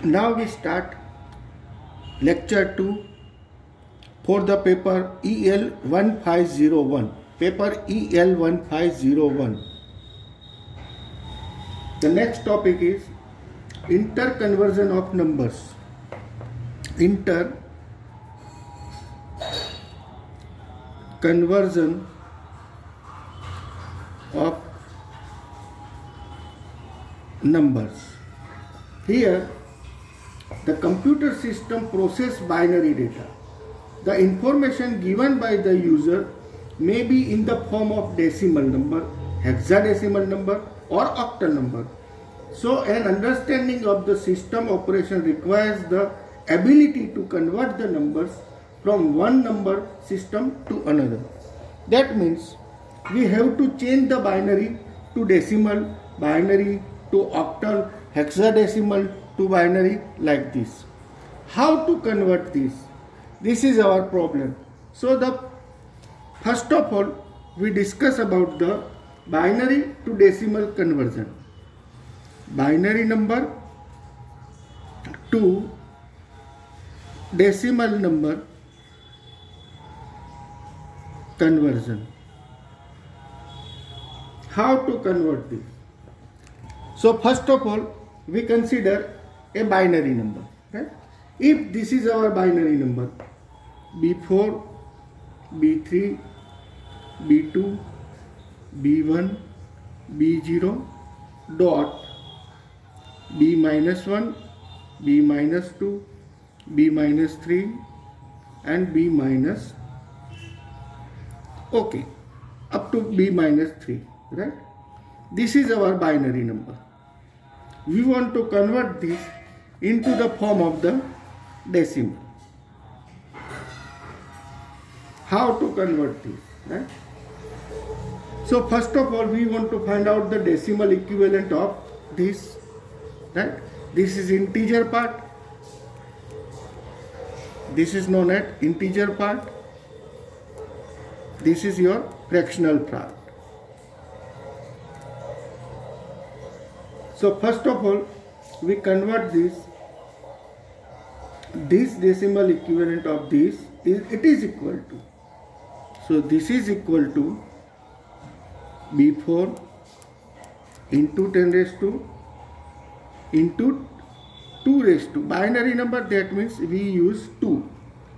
Now we start lecture 2 for the paper EL 1501. Paper EL 1501. The next topic is interconversion of numbers. Interconversion of numbers. Here, the computer system processes binary data. The information given by the user may be in the form of decimal number, hexadecimal number, or octal number. So, an understanding of the system operation requires the ability to convert the numbers from one number system to another. That means we have to change the binary to decimal, binary to octal, hexadecimal to binary, like this. How to convert this? This is our problem. So first of all, we discuss about the binary to decimal conversion. Binary number to decimal number conversion. How to convert this? So first of all, we consider a binary number. Right? If this is our binary number, B4, B3, B2, B1, B0 dot B minus 1, B minus 2, B minus 3 and B minus, okay, up to B minus 3, right? This is our binary number. We want to convert this into the form of the decimal. How to convert this, right? So first of all, we want to find out the decimal equivalent of this, right? This is integer part. This is known as integer part. This is your fractional part. So first of all, we convert this decimal equivalent of this is equal to. So this is equal to B4 into 10 raised to into 2 raised to binary number, that means we use 2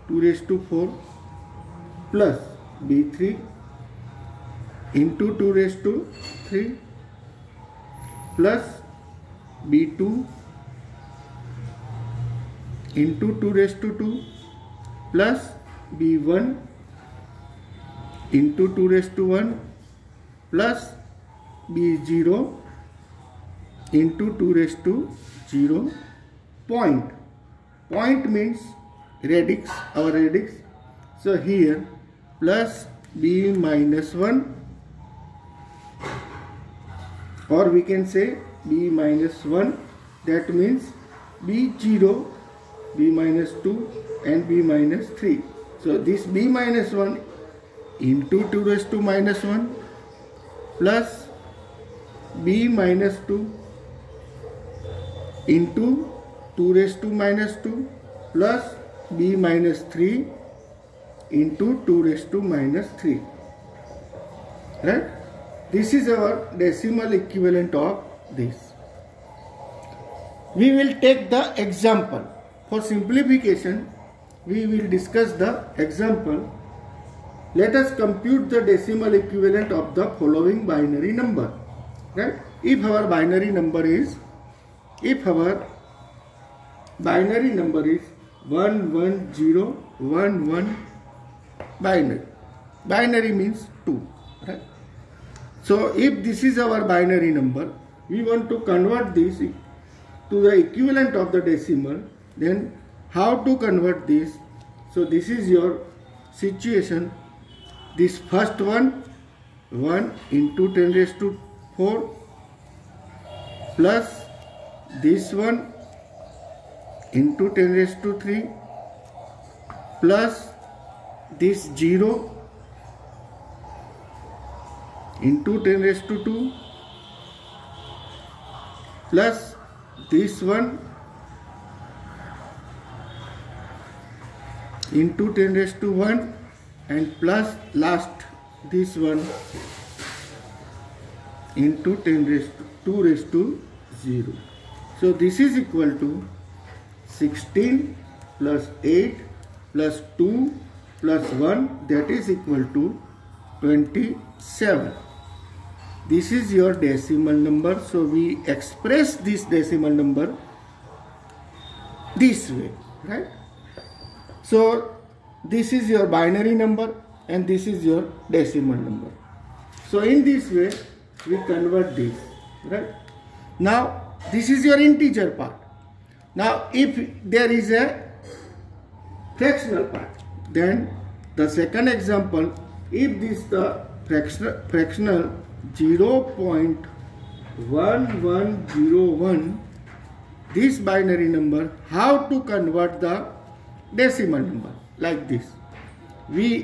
raised to 4 plus B3 into 2 raised to 3 plus B2 into 2 raised to 2 plus B1 into 2 raised to 1 plus B0 into 2 raised to 0 point. Point means radix, our radix. So here plus B minus 1, or we can say B minus 1, that means B0, B minus 2 and B minus 3. So this B minus 1 into 2 raised to minus 1 plus B minus 2 into 2 raised to minus 2 plus B minus 3 into 2 raised to minus 3. Right? This is our decimal equivalent of this. We will take the example. For simplification, we will discuss the example. Let us compute the decimal equivalent of the following binary number. Right? If our binary number is 11011 binary. Binary means 2. Right? So if this is our binary number, we want to convert this to the equivalent of the decimal. Then how to convert this? So this is your situation. This first one, 1 into 10 raised to 4 plus this one into 10 raised to 3 plus this 0 into 10 raised to 2 plus this one into 10 raised to 1 and plus last this one into 10 raised to 2 raised to 0. So this is equal to 16 plus 8 plus 2 plus 1, that is equal to 27. This is your decimal number. So we express this decimal number this way, right? So this is your binary number and this is your decimal number. So in this way we convert this, right? Now this is your integer part. Now if there is a fractional part, then the second example, if this the fractional 0.1101, this binary number, how to convert the decimal number like this.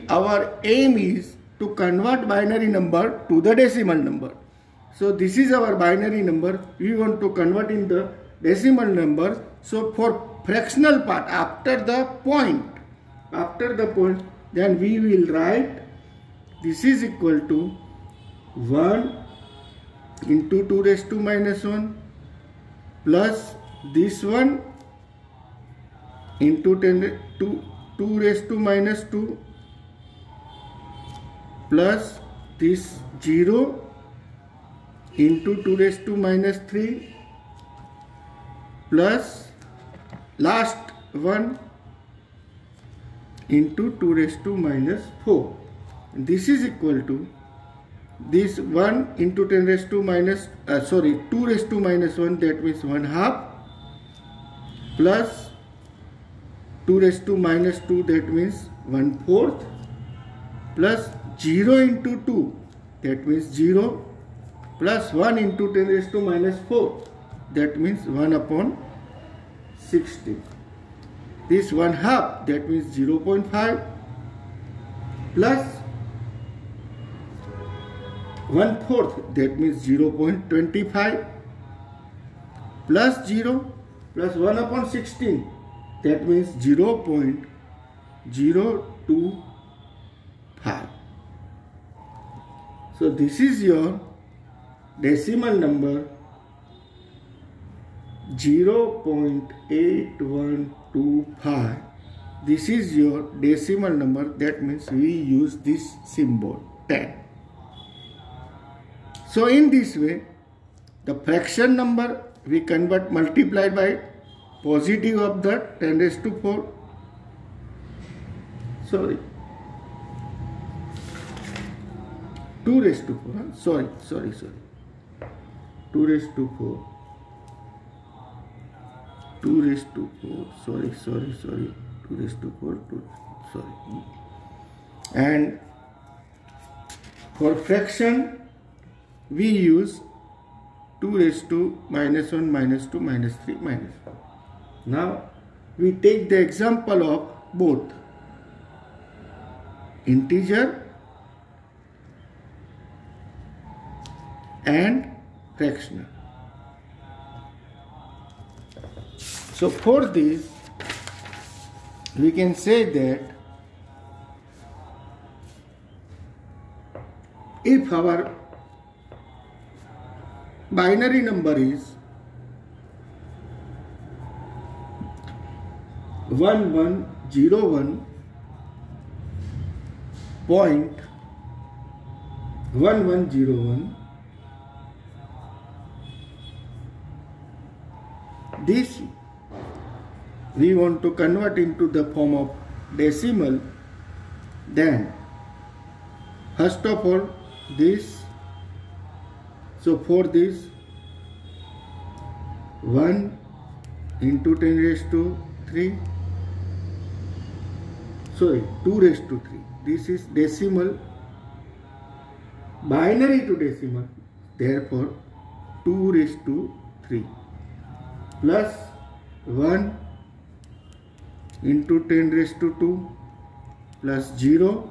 Our aim is to convert binary number to the decimal number. So this is our binary number. We want to convert in the decimal number. So for fractional part, after the point, then we will write this is equal to 1 into 2 raised to minus 1 plus this one into 2 raised to minus 2 plus this 0 into 2 raised to minus 3 plus last one into 2 raised to minus 4. This is equal to this 1 into 10 raised to minus 2 raised to minus 1, that means 1/2 plus 2 raised to minus 2, that means 1/4 plus 0 into 2, that means 0 plus 1 into 10 raised to minus 4, that means 1/60. This 1/2, that means 0.5 plus 1/4, that means 0.25 plus 0 plus 1/16, that means 0.025. So this is your decimal number 0.8125. This is your decimal number, that means we use this symbol 10. So in this way, the fraction number we convert multiplied by positive of the 10 raised to 4. Sorry, 2 raised to 4. Sorry. 2 raised to 4. 2 raised to 4. Sorry. 2 raised to 4. Sorry. And for fraction, we use 2 raised to minus 1, minus 2, minus 3, minus 4. Now, we take the example of both integer and fractional. So, for this, we can say that if our binary number is 1101.1101, this we want to convert into the form of decimal, then first of all this, so for this 1 into 10 raised to 3, sorry 2 raised to 3, this is decimal, binary to decimal, therefore 2 raised to 3 plus 1 into 10 raised to 2 plus 0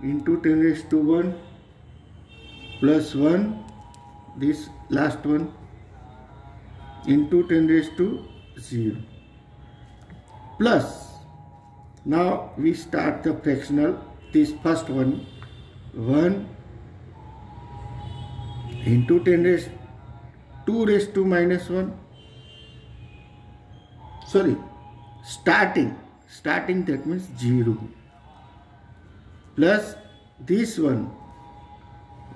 into 10 raised to 1 plus 1, this last one into 10 raised to 0 plus, now we start the fractional, this first one, 1 into 10 raised 2 raised to minus 1, sorry, starting that means 0, plus this one,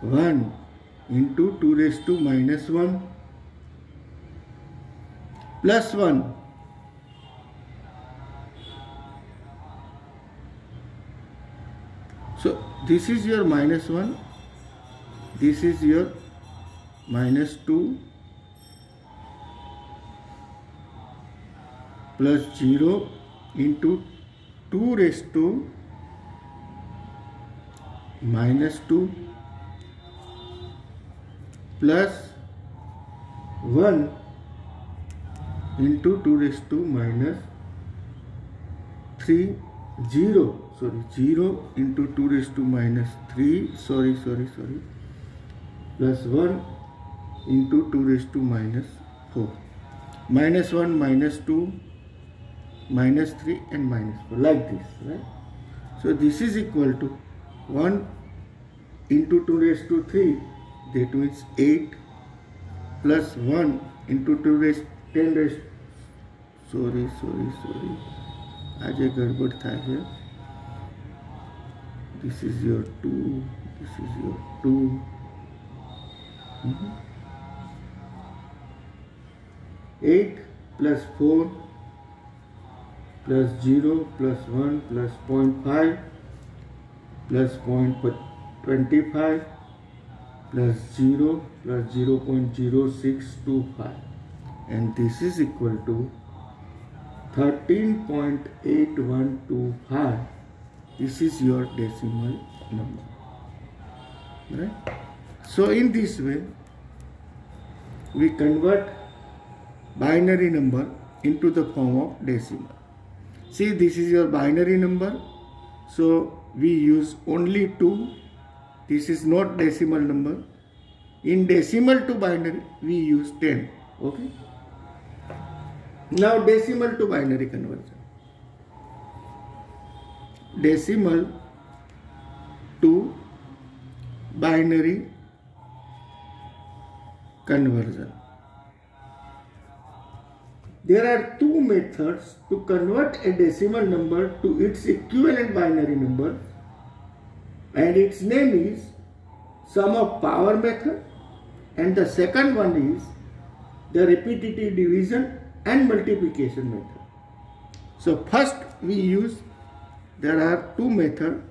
1 into 2 raised to minus 1 plus 1 so this is your minus 1, this is your minus 2 plus 0 into 2 raised to minus 2 plus 1 into 2 raised to minus 3, 0 into 2 raised to minus 3, plus 1 into 2 raised to minus 4, minus 1, minus 2, minus 3 and minus 4, like this, right? So this is equal to 1 into 2 raised to 3, that means 8 plus 1 into 2 raised 10 raised, sorry, आज एक गड़बड़ था है, this is your 2, this is your 2, 8 plus 4 plus 0 plus 1 plus 0.5 plus 0.25 plus 0 plus 0.0625, and this is equal to 13.8125. This is your decimal number, right? So in this way we convert binary number into the form of decimal. See, this is your binary number, so we use only 2. This is not decimal number. In decimal to binary we use 10. Okay. Now decimal to binary conversion. Decimal to binary conversion. There are two methods to convert a decimal number to its equivalent binary number, and its name is sum of power method, and the second one is the repetitive division and multiplication method. So first we use, there are two methods,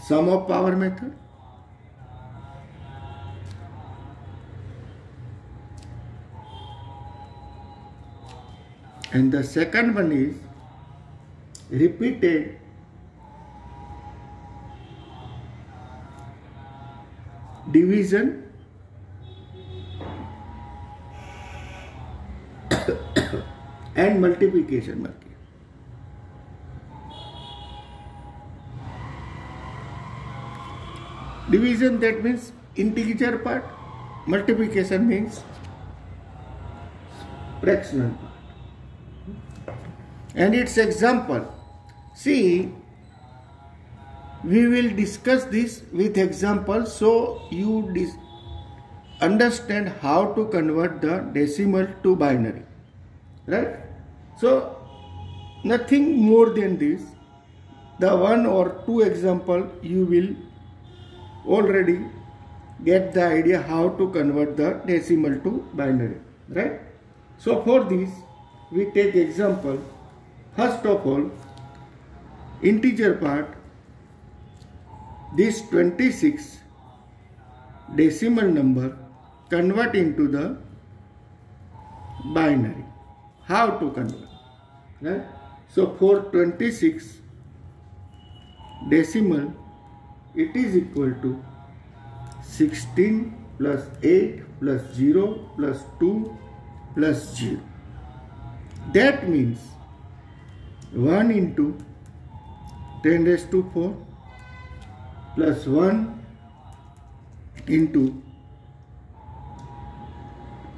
sum of power method and the second one is repeated division and multiplication method. Division, that means integer part, multiplication means fractional part. And its example, see, we will discuss this with examples so you understand how to convert the decimal to binary, right? So nothing more than this. The one or two example you will already get the idea how to convert the decimal to binary, right? So for this we take example. First of all, integer part, this 26 decimal number convert into the binary. How to convert, right? So for 26 decimal, it is equal to 16 plus 8 plus 0 plus 2 plus 0. That means 1 into 10 raised to 4 plus 1 into,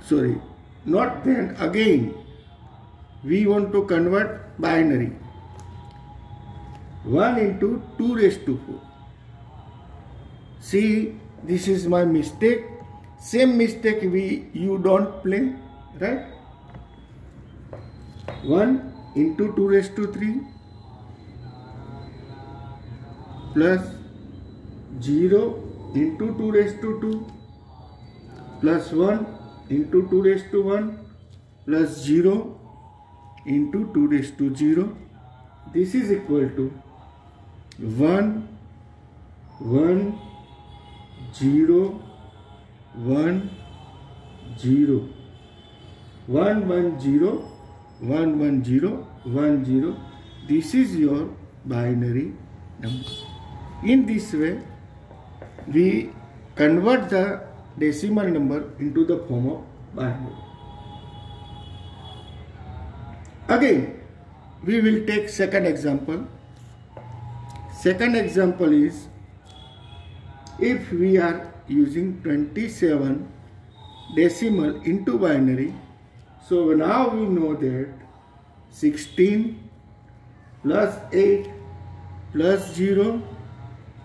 sorry, not then, again we want to convert binary. 1 into 2 raised to 4. See, this is my mistake. Same mistake you don't play, right? 1 into 2 raised to 3 plus 0 into 2 raised to 2 plus 1 into 2 raised to 1 plus 0 into 2 raised to 0. This is equal to 1, 1, 0, 1, 0, 1, 1, 0, 1, 1, 0, 1, 0. This is your binary number. In this way, we convert the decimal number into the form of binary. Again, we will take second example. Second example is, if we are using 27 decimal into binary, so now we know that 16 plus 8 plus 0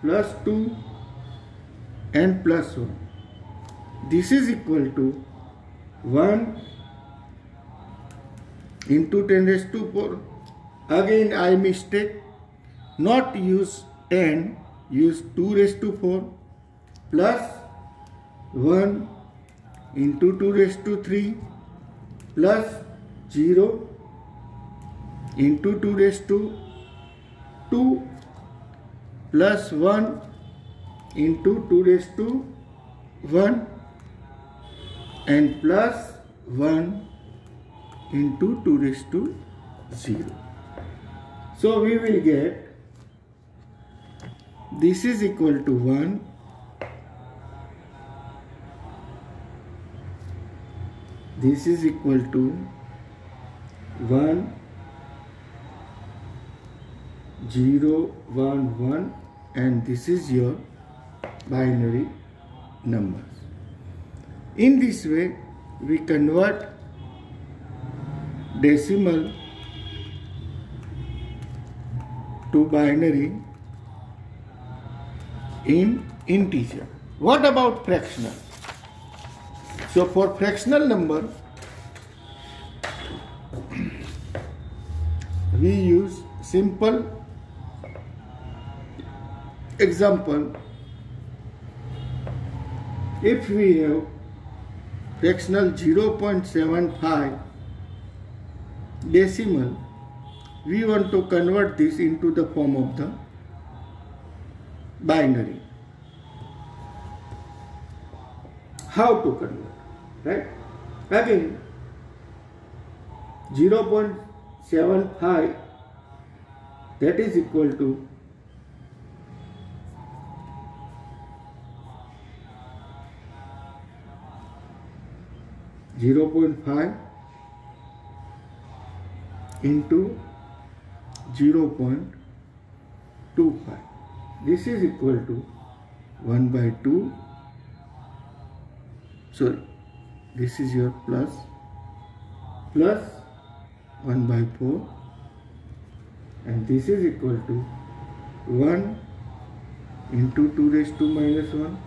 plus 2 and plus 1. This is equal to 1 into 10 raised to 4. Again I mistake, not use 10, use 2 raised to 4 plus 1 into 2 raised to 3 plus 0 into 2 raised to 2 plus 1 into 2 raised to 1 and plus 1 into 2 raised to 0. So we will get this is equal to 1, this is equal to 1, 0, 1, 1, and this is your binary numbers. In this way, we convert decimal to binary in integer. What about fractional? So for fractional number, we use simple example. If we have fractional 0.75 decimal, we want to convert this into the form of the binary. How to convert, right? Again, 0.75, that is equal to 0.5 into 0.25. This is equal to 1 by 2. Sorry, this is your plus 1 by 4, and this is equal to 1 into 2 raised to minus 1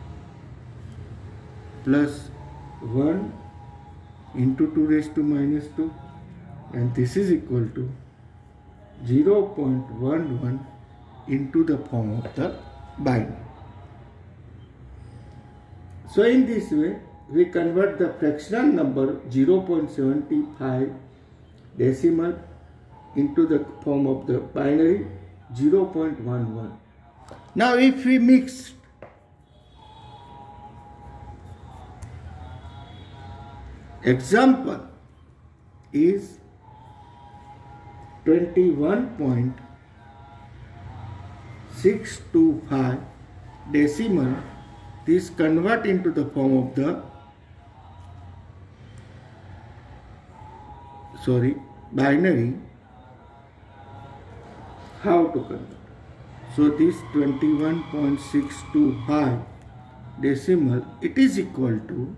plus 1 into 2 raised to minus 2, and this is equal to 0.11 into the form of the binary. So in this way, we convert the fractional number 0.75 decimal into the form of the binary 0.11. Now if we mix example is 21.625 decimal, this convert into the form of the binary. How to convert? So this 21.625 decimal, it is equal to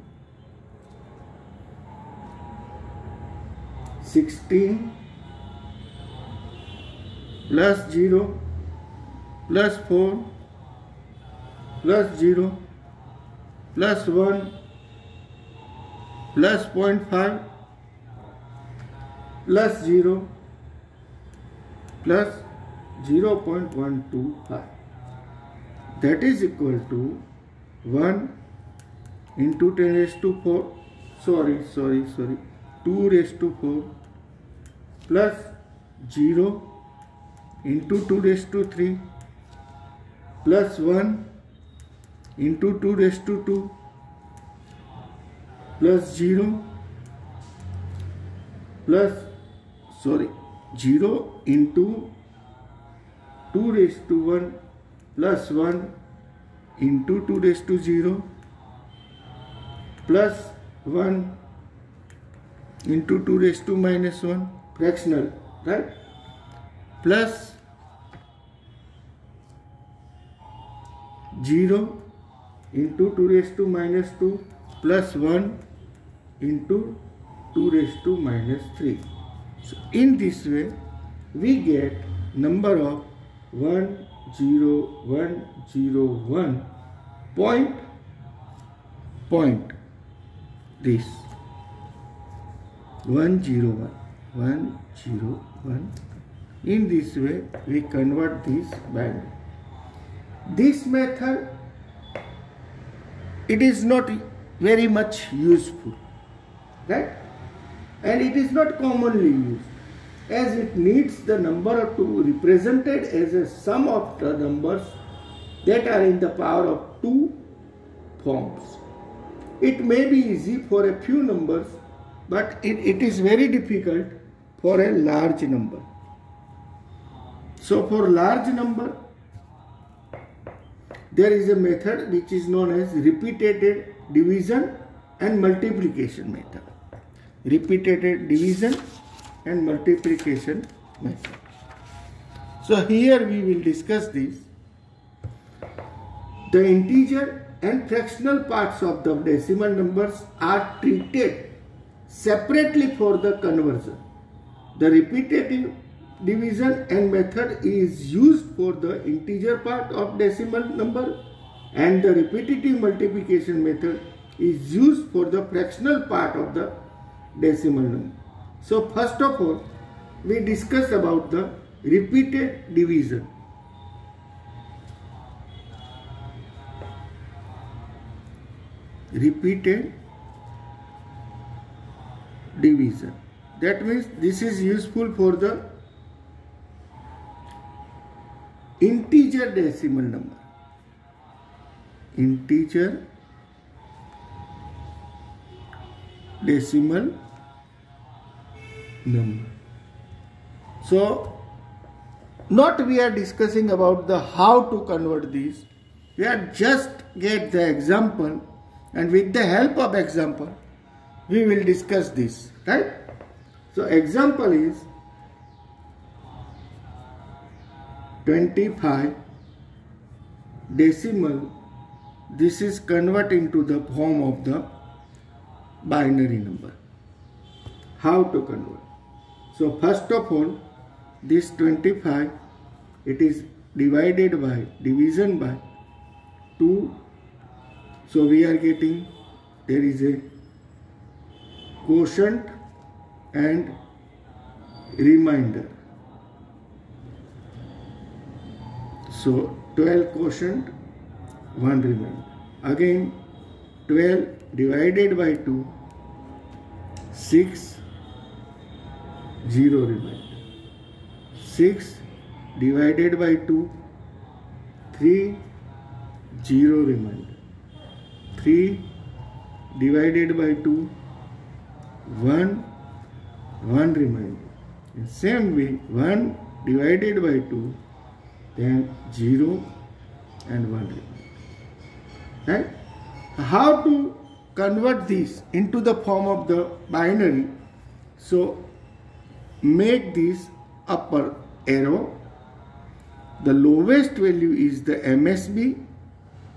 16 plus 0 plus 4 plus 0 plus 1 plus 0.5 plus 0 plus 0.125. That is equal to 1 into 10 raised to 4, 2 raised to 4 plus 0 into 2 raised to 3 plus 1 into 2 raised to 2 plus 0 plus 0 into 2 raised to 1 plus 1 into 2 raised to 0 plus 1 into 2 raised to minus 1, fractional, right? Plus 0 into 2 raised to minus 2 plus 1 into 2 raised to minus 3. So in this way we get number of 10101 point this 101. In this way we convert this binary. This method, it is not very much useful, right? And it is not commonly used, as it needs the number to be represented as a sum of the numbers that are in the power of 2 forms. It may be easy for a few numbers, but it is very difficult for a large number. So for large number, there is a method which is known as repeated division and multiplication method. Repeated division and multiplication method. So here we will discuss this. The integer and fractional parts of the decimal numbers are treated separately for the conversion. The repetitive division and method is used for the integer part of decimal number, and the repetitive multiplication method is used for the fractional part of the decimal number. So first of all, we discuss about the repeated division. Repeated division. That means this is useful for the integer decimal number. Integer decimal number. So not we are discussing about the how to convert these. We are just get the example, and with the help of example we will discuss this, right? So example is 25 decimal. This is convert into the form of the binary number. How to convert? So first of all, this 25, it is divided by, division by 2. So we are getting, there is a quotient and remainder. So 12 quotient, 1 remainder. Again 12 divided by 2, 6, 0 remainder. 6 divided by 2, 3, 0 remainder. 3 divided by 2, 1 remainder. In same way, 1 divided by 2, then 0 and 1 remainder. Right? How to convert this into the form of the binary? So make this upper arrow. The lowest value is the MSB,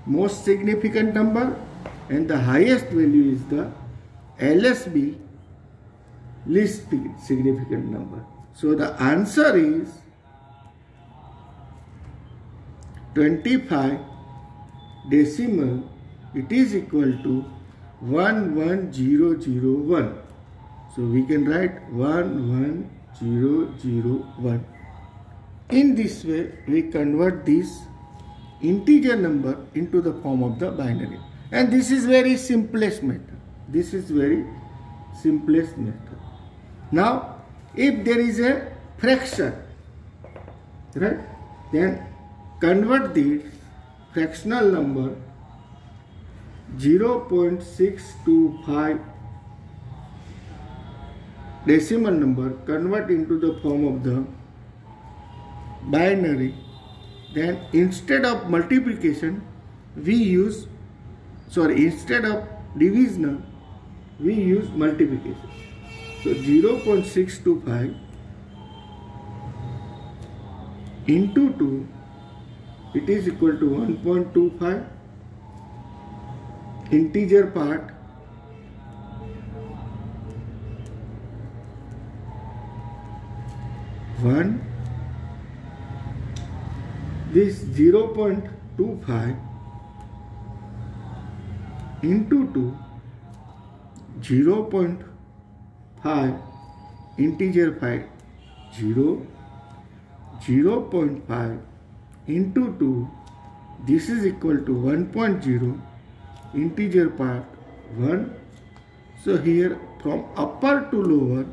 most significant number, and the highest value is the LSB, least significant number. So the answer is 25 decimal, it is equal to 11001. So we can write 11001. In this way, we convert this integer number into the form of the binary. And this is very simplest method. This is very simplest method. Now, if there is a fraction, right, then convert this fractional number 0.625 decimal number, convert into the form of the binary. Then instead of multiplication, we use, instead of division, we use multiplication. So 0.625 into 2, it is equal to 1.25. Integer part, one. This 0.25 into 2, 0.5 integer 5, 0, 0.5 into 2, this is equal to 1.0, integer part 1. So here from upper to lower,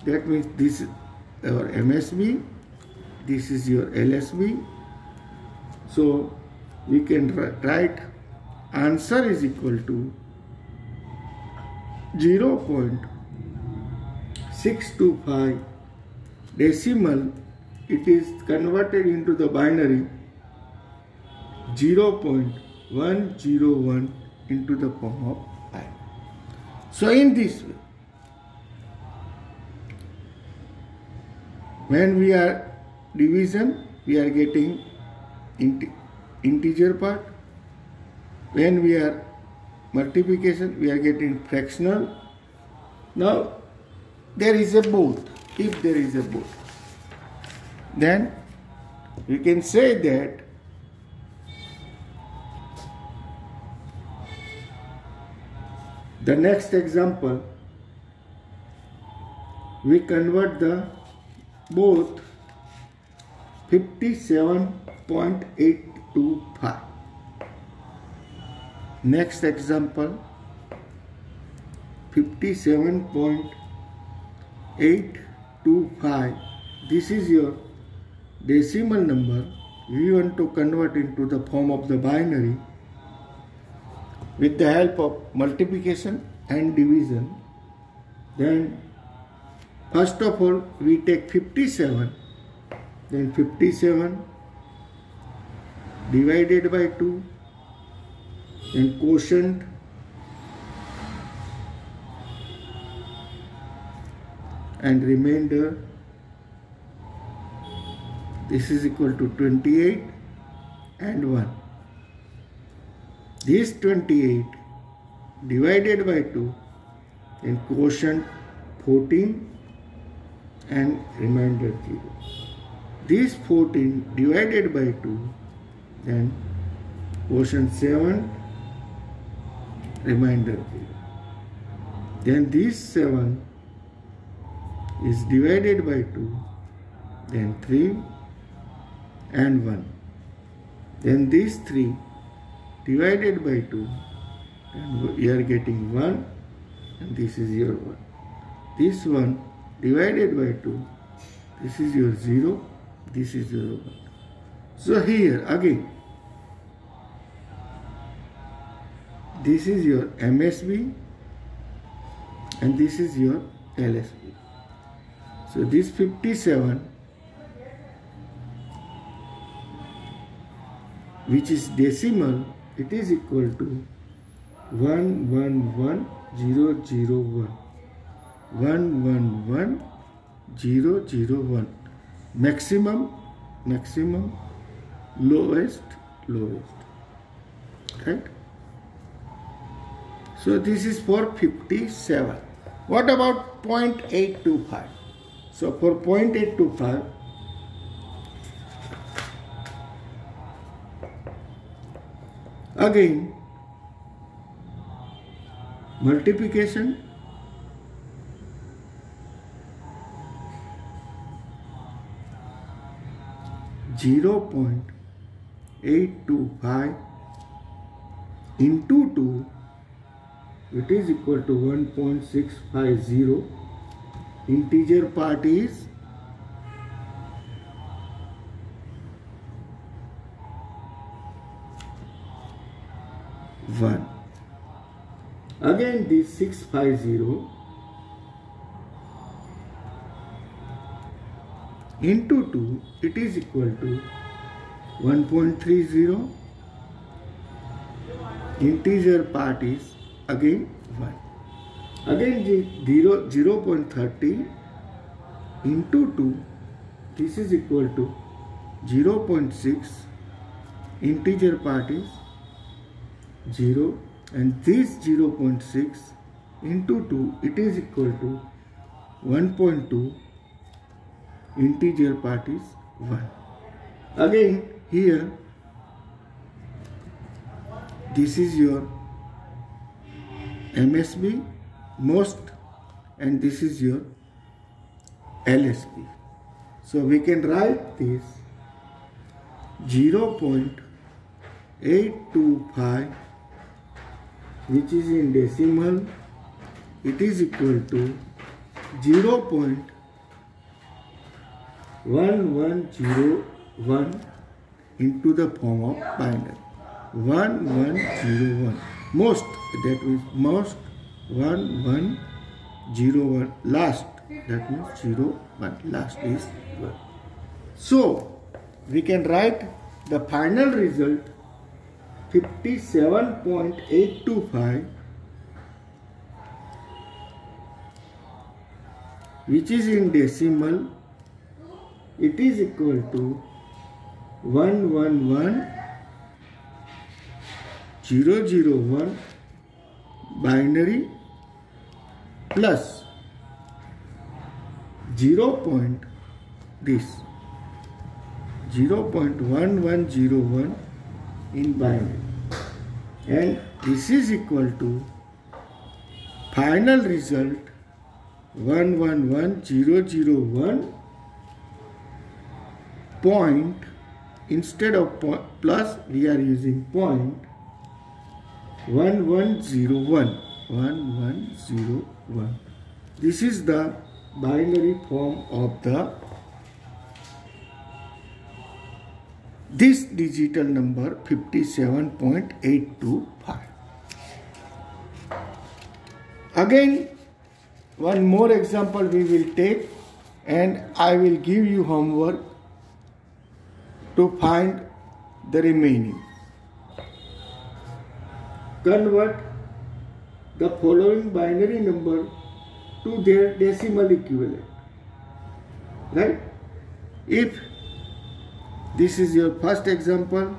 that means this is your MSB, this is your LSB. So we can write answer is equal to 0.625 decimal, it is converted into the binary 0.101 into the form of I. So in this way, when we are division, we are getting integer part. When we are multiplication, we are getting fractional. Now there is a both. If there is a both, then we can say that the next example, we convert the both 57.825. Next example, 57.825. This is your decimal number. We want to convert into the form of the binary with the help of multiplication and division. Then first of all, we take 57, then 57 divided by 2, then quotient, and remainder. This is equal to 28 and 1. This 28 divided by 2, then quotient 14 and remainder 0. This 14 divided by 2, then quotient 7, remainder 0. Then this 7 is divided by 2, then 3 and 1. Then this 3 divided by 2, and we are getting 1, and this is your 1. This 1 divided by 2, this is your 0, this is your 1. So here again, this is your MSB and this is your LSB. So this 57, which is decimal, it is equal to 111001. 111001. Maximum, lowest. Right? So this is for 57. What about 0.825? So for 0.825, again multiplication, zero 0.825 into 2, it is equal to 1.650. Integer part is 1. Again this 650 into 2, it is equal to 1.30. Integer part is again 1. Again 0.30 into 2, this is equal to 0.6. Integer part is 0, and this 0.6 into 2, it is equal to 1.2. Integer part is 1. Again here, this is your MSB, most, and this is your LSB. So we can write this 0.825, which is in decimal, it is equal to 0.1101 into the form of binary. 1101. Most, that means most 1101. Last, that means 01. Last is 1. So we can write the final result 57.825, which is in decimal, it is equal to 111001 binary plus 0.1101 in binary, and this is equal to final result 111001 point. Instead of plus, we are using point 1101. 1101. This is the binary form of this digital number 57.825. Again, one more example we will take, and I will give you homework to find the remaining. Convert the following binary number to their decimal equivalent. Right? If this is your first example,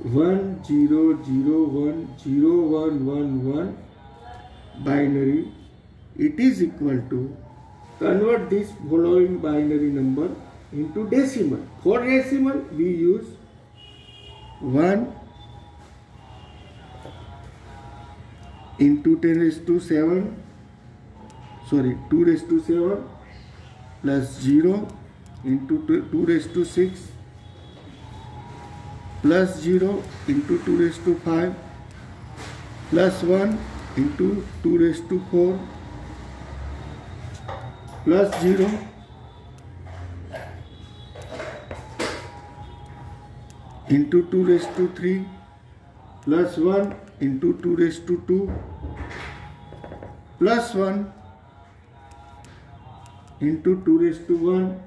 10010111 binary, it is equal to, convert this following binary number into decimal. For decimal, we use 1 into 10 raised to 7, 2 raised to 7 plus 0 into 2 raised to 6 plus 0 into 2 raised to 5 plus 1 into 2 raised to 4 plus 0 into 2 raised to 3 plus 1 into 2 raised to 2 plus 1 into 2 raised to 1,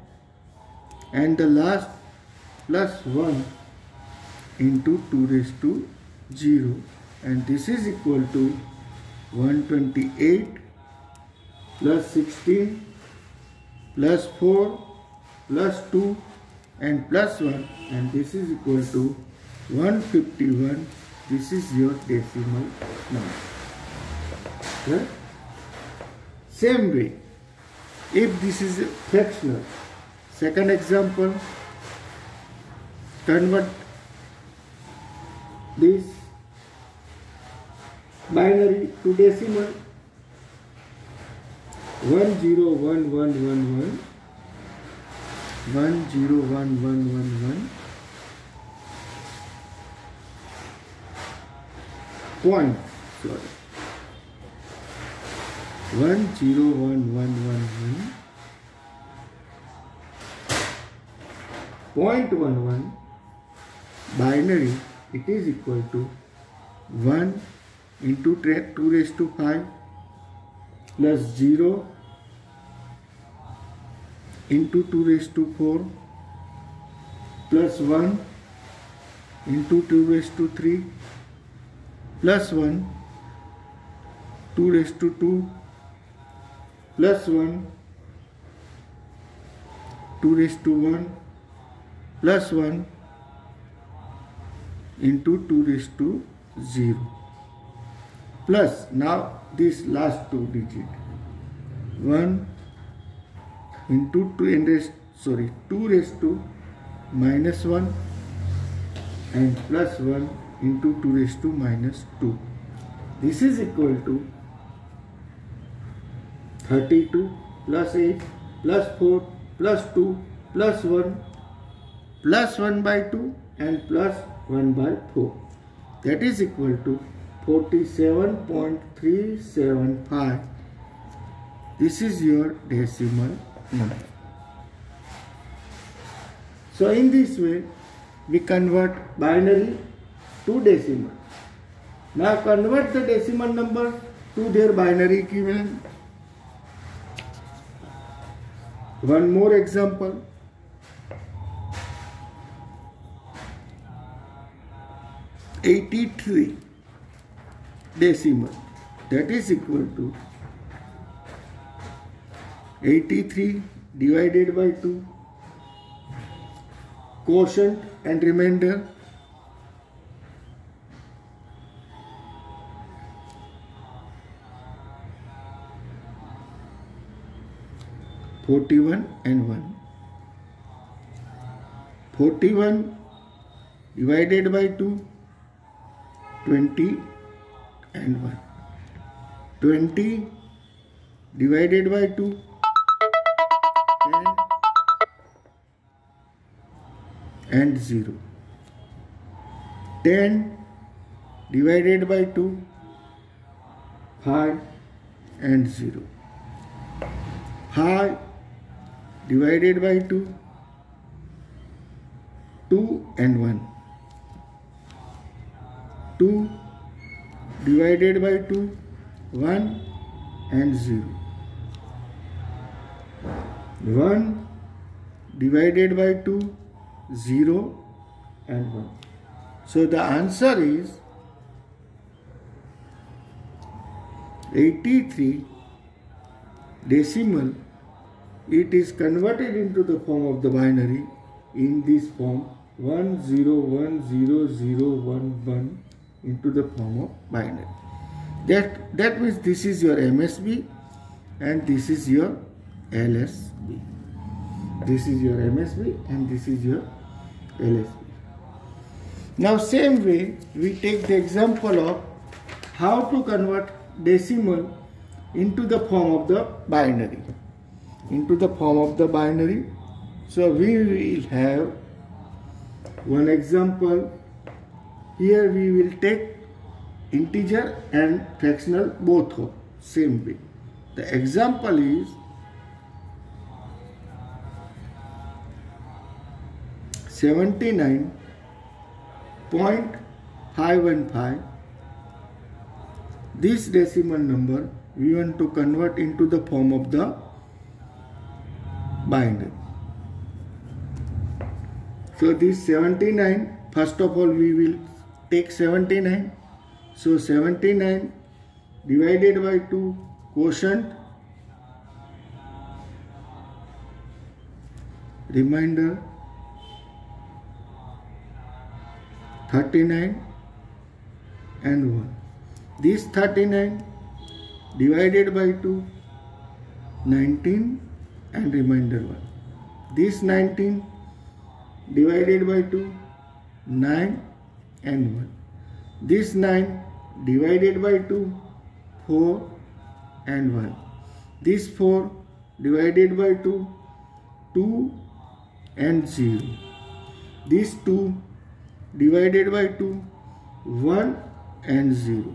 and the last plus 1 into 2 raised to 0, and this is equal to 128 plus 16 plus 4 plus 2 and plus 1, and this is equal to 151 this is your decimal number. Right? Same way, if this is a fractional, second example, convert this binary to decimal. 101111 101111 point, sorry, 101111 0.11 binary, it is equal to 1 into 2 raised to 5 plus 0 into 2 raised to 4 plus 1 into 2 raised to 3 plus 1 2 raised to 2 plus 1 2 raised to 1 plus 1 into 2 raised to 0 plus, now this last two digit, 1 into 2 raised to minus 1 and plus 1 into 2 raised to minus 2. This is equal to 32 plus 8 plus 4 plus 2 plus 1 plus 1 by 2 and plus 1 by 4. That is equal to 47.375. This is your decimal number. So in this way, we convert binary to decimal. Now convert the decimal number to their binary equivalent. One more example. 83 decimal, that is equal to 83 divided by 2, quotient and remainder, (41 and 1). 41 divided by 2, 20 and 1. 20 divided by 2, 10 and 0. 10 divided by 2, 5 and 0. 5 divided by 2, 2 and 1. 2 divided by 2, 1 and 0. 1 divided by 2, 0 and 1. So the answer is 83 decimal. It is converted into the form of the binary in this form 101011 into the form of binary. That means this is your MSB and this is your LSB. This is your MSB and this is your LSB. Now same way we take the example of how to convert decimal into the form of the binary. So we will have one example. Here we will take integer and fractional both of same way. The example is 79.515. This decimal number we want to convert into the form of the binary. So this 79, first of all we will take 79. So 79 divided by 2, quotient, remainder 39 and 1. This 39 divided by 2, 19 and remainder 1. This 19 divided by 2, 9 and 1. This 9 divided by 2, 4 and 1. This 4 divided by 2, 2 and 0. This 2 divided by 2, 1 and 0.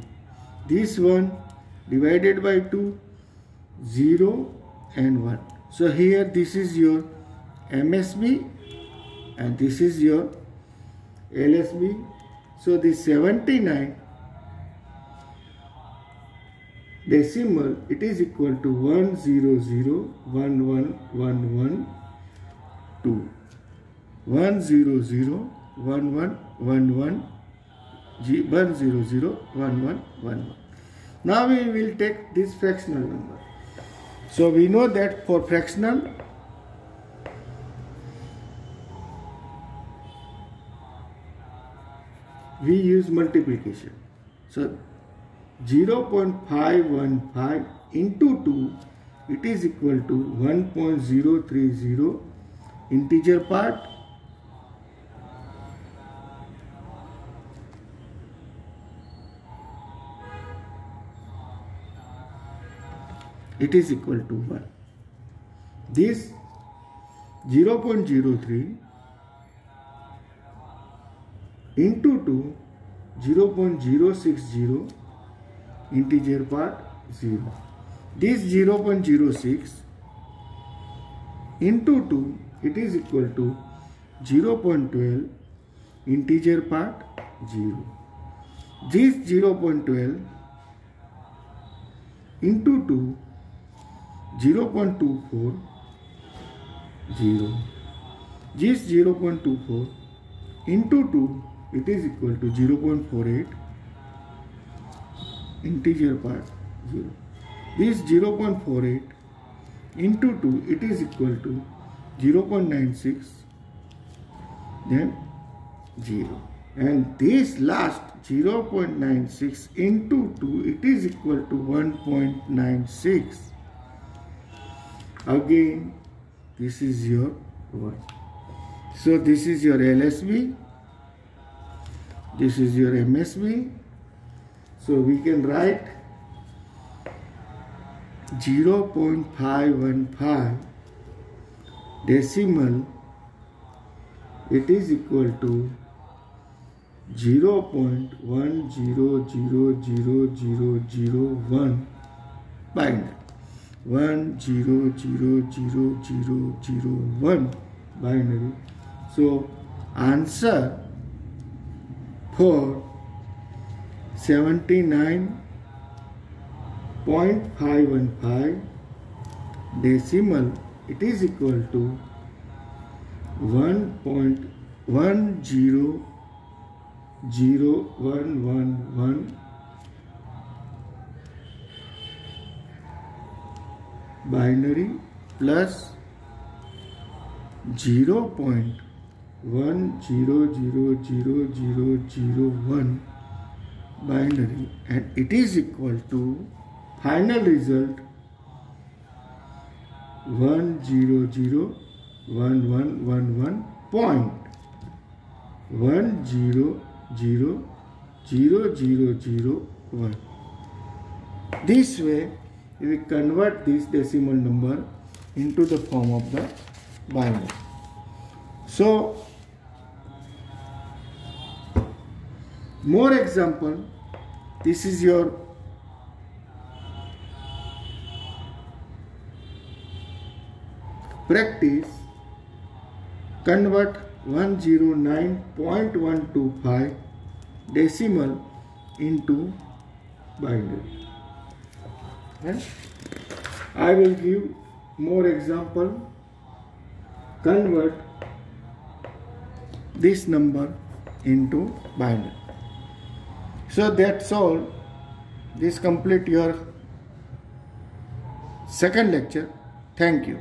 This 1 divided by 2, 0 and 1. So here this is your MSB and this is your LSB. So the 79 decimal, it is equal to 1001111 2. 1001111 1001111. Now we will take this fractional number. So we know that for fractional we use multiplication. So 0.515 into 2, it is equal to 1.030 integer part it is equal to 1. This 0.03 into 2, 0.060 integer part 0. This 0.06 into 2, it is equal to 0.12 integer part 0. This 0.12 into 2, 0.24 0. This 0.24 into 2, it is equal to 0.48 integer part 0. This 0.48 into 2, it is equal to 0.96 then 0. And this last 0.96 into 2, it is equal to 1.96. Again, this is your 1. So this is your LSB. This is your MSB. So we can write 0.515 decimal, it is equal to 0.100001 binary. 100001 binary. So answer for 79.515 decimal, it is equal to 1.100111 binary plus 0.100001 binary, and it is equal to final result 10011.10000001. This way we convert this decimal number into the form of the binary. So more example, this is your practice. Convert 109.125 decimal into binary. And I will give more example. Convert this number into binary. So that's all. This complete your second lecture. Thank you.